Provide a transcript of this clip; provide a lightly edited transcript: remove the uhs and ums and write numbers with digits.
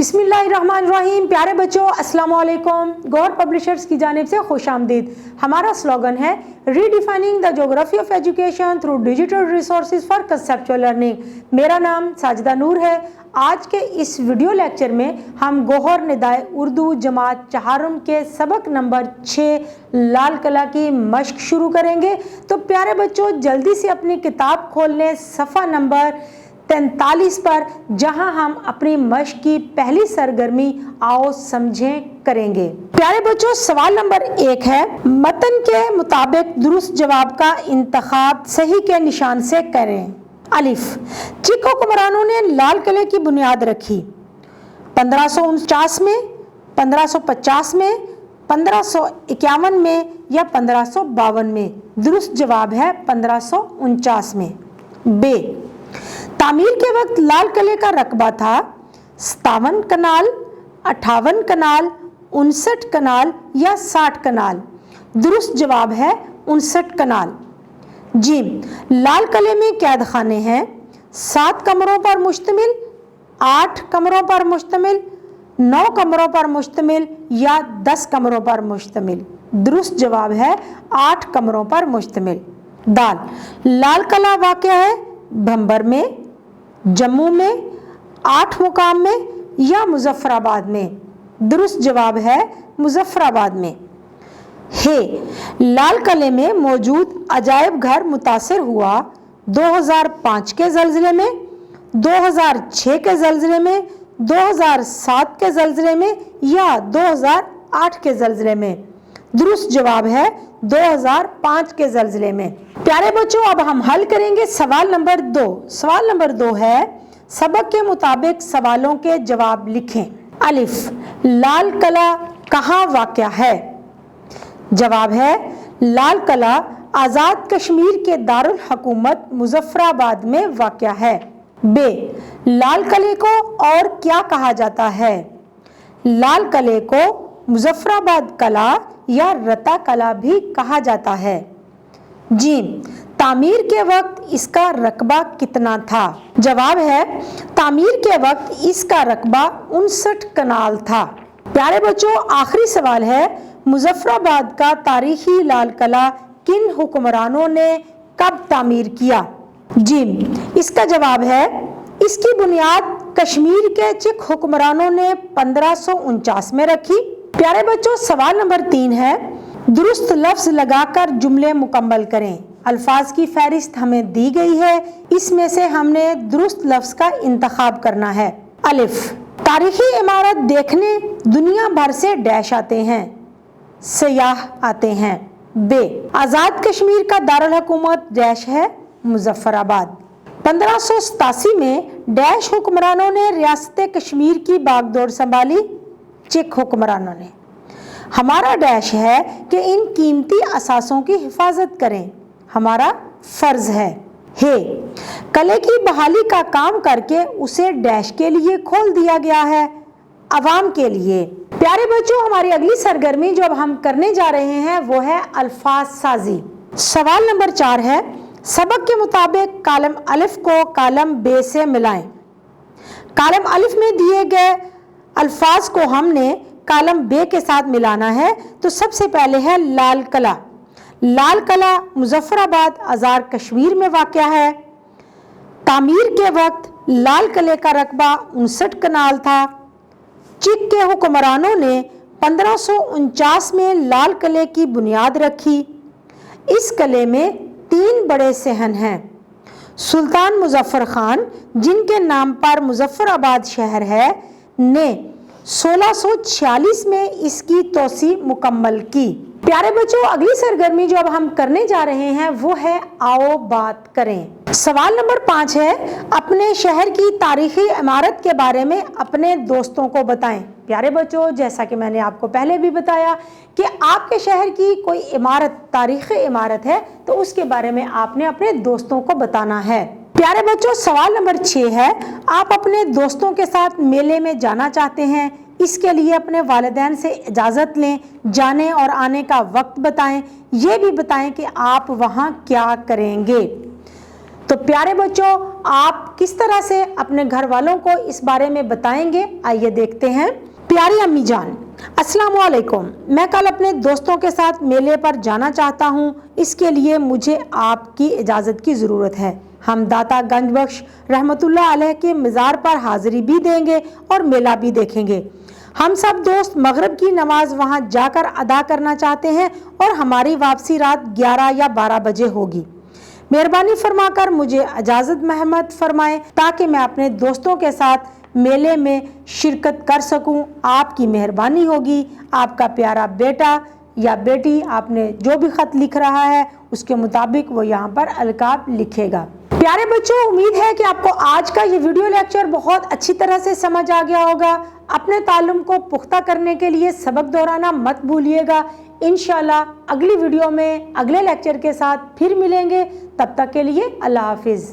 बिस्मिल्लाहिर्रहमानिर्रहीम। प्यारे बच्चों, अस्सलाम वालेकुम। गौहर पब्लिशर्स की जानिब से खुश आमदीद। हमारा स्लोगन है redefining the geography of education through digital resources for conceptual learning. मेरा नाम साजिदा नूर है। आज के इस वीडियो लेक्चर में हम गौहर निदाए उर्दू जमात चहारुम के सबक नंबर 6 लाल कला की मश्क शुरू करेंगे। तो प्यारे बच्चों, जल्दी से अपनी किताब खोल लें सफ़ा नंबर 43 पर, जहां हम अपनी मश्क की पहली सरगर्मी आओ समझें करेंगे। प्यारे बच्चों, सवाल नंबर 1 है, मतन के मुताबिक दुरुस्त जवाब का इंतखाब सही के निशान से करें। अलिफ, चिक हुक्मरानों ने लाल किले की बुनियाद रखी 1549 में, 1550 में, 1551 में या 1552 में। दुरुस्त जवाब है 1549 में। बे, तामीर के वक्त लाल किले का रकबा था 57 कनाल, 58 कनाल, 59 कनाल या 60 कनाल। दुरुस्त जवाब है 59 कनाल। जी, लाल किले में कैद खाने हैं 7 कमरों पर मुश्तमिल, 8 कमरों पर मुश्तमिल, 9 कमरों पर मुश्तमिल या 10 कमरों पर मुश्तमिल। दुरुस्त जवाब है 8 कमरों पर मुश्तमिल। दाल, लाल किला वाक़या है भंबर में, जम्मू में, 8 मुकाम में या मुजफ्फराबाद में। दुरुस्त जवाब है मुजफ्फराबाद में। है, लाल किले में मौजूद अजायब घर मुतासिर हुआ 2005 के ज़लज़ले में, 2006 के ज़लज़ले में, 2007 के ज़लज़ले में या 2008 के ज़लज़ले में। दुरुस्त जवाब है 2005 के ज़लज़ले में। प्यारे बच्चों, अब हम हल करेंगे सवाल नंबर 2। सवाल नंबर 2 है, सबक के मुताबिक सवालों के जवाब लिखें। अलिफ, लाल किला कहाँ वाक़या है? जवाब है लाल किला आज़ाद कश्मीर के दारुल हुकूमत मुजफ्फराबाद में वाक़या है। बे, लाल किले को और क्या कहा जाता है? लाल किले को मुजफ्फराबाद किला या रता किला भी कहा जाता है। जी, तामीर के वक्त इसका रकबा कितना था? जवाब है तामीर के वक्त इसका रकबा 59 कनाल था। प्यारे बच्चों, आखिरी सवाल है, मुजफ्फराबाद का तारीखी लाल किला किन हुक्मरानों ने कब तामीर किया? जी, इसका जवाब है इसकी बुनियाद कश्मीर के चिक हुक्मरानों ने 1549 में रखी। प्यारे बच्चों, सवाल नंबर 3 है, दुरुस्त लफ्ज लगाकर जुमले मुकम्मल करें। अल्फाज की फहरिस्त हमें दी गई है, इसमें से हमने दुरुस्त लफ्ज का इंतखाब करना है। अलिफ, तारीखी इमारत देखने दुनिया भर से डैश आते हैं, सयाह आते हैं। बे, आज़ाद कश्मीर का दारुल हुकूमत डैश है मुजफ्फराबाद। 1587 में डैश हुक्मरानों ने रियासत कश्मीर की बागडोर संभाली, चिक हुक्मरानों ने। हमारा डैश है कि इन कीमती असासों की हिफाजत करें, हमारा फर्ज है। किले की बहाली का काम करके उसे डैश के लिए खोल दिया गया है, अवाम के लिए। प्यारे बच्चों, हमारी अगली सरगर्मी जो अब हम करने जा रहे हैं वो है अल्फाज साजी। सवाल नंबर 4 है, सबक के मुताबिक कालम अलिफ को कालम बे से मिलाएं। कालम अलिफ में दिए गए अल्फाज को हमने कालम बे के साथ मिलाना है। तो सबसे पहले है लाल किला। लाल किला मुजफ्फराबाद आज़ाद कश्मीर में वाक़या है। तामीर के वक्त लाल किले का रकबा 59 कनाल था। चिक के हुक्मरानों ने 1549 में लाल किले की बुनियाद रखी। इस किले में 3 बड़े सहन हैं। सुल्तान मुजफ्फर खान, जिनके नाम पर मुजफ्फराबाद शहर है, ने 1646 में इसकी तोसी मुकम्मल की। प्यारे बच्चों, अगली सरगर्मी जो अब हम करने जा रहे हैं वो है आओ बात करें। सवाल नंबर 5 है, अपने शहर की तारीखी इमारत के बारे में अपने दोस्तों को बताएं। प्यारे बच्चों, जैसा कि मैंने आपको पहले भी बताया कि आपके शहर की कोई इमारत तारीखी इमारत है तो उसके बारे में आपने अपने दोस्तों को बताना है। प्यारे बच्चों, सवाल नंबर 6 है, आप अपने दोस्तों के साथ मेले में जाना चाहते हैं, इसके लिए अपने वालिदैन से इजाज़त लें, जाने और आने का वक्त बताएं, ये भी बताएं कि आप वहाँ क्या करेंगे। तो प्यारे बच्चों, आप किस तरह से अपने घर वालों को इस बारे में बताएंगे, आइए देखते हैं। प्यारी अम्मी जान, अस्सलाम वालेकुम। मैं कल अपने दोस्तों के साथ मेले पर जाना चाहता हूँ, इसके लिए मुझे आपकी इजाज़त की ज़रूरत है। हम दाता गंज बख्श रहमतुल्लाह अलैह के मज़ार पर हाज़िरी भी देंगे और मेला भी देखेंगे। हम सब दोस्त मगरिब की नमाज वहाँ जाकर अदा करना चाहते हैं और हमारी वापसी रात 11 या 12 बजे होगी। मेहरबानी फरमाकर मुझे इजाज़त महमद फरमाएं ताकि मैं अपने दोस्तों के साथ मेले में शिरकत कर सकूं। आपकी मेहरबानी होगी। आपका प्यारा बेटा या बेटी, आपने जो भी ख़त लिख रहा है उसके मुताबिक वो यहाँ पर अलकाब लिखेगा। प्यारे बच्चों, उम्मीद है कि आपको आज का ये वीडियो लेक्चर बहुत अच्छी तरह से समझ आ गया होगा। अपने ताल्लुम को पुख्ता करने के लिए सबक दोहराना मत भूलिएगा। इंशाल्लाह अगली वीडियो में अगले लेक्चर के साथ फिर मिलेंगे। तब तक के लिए अल्लाह हाफिज़।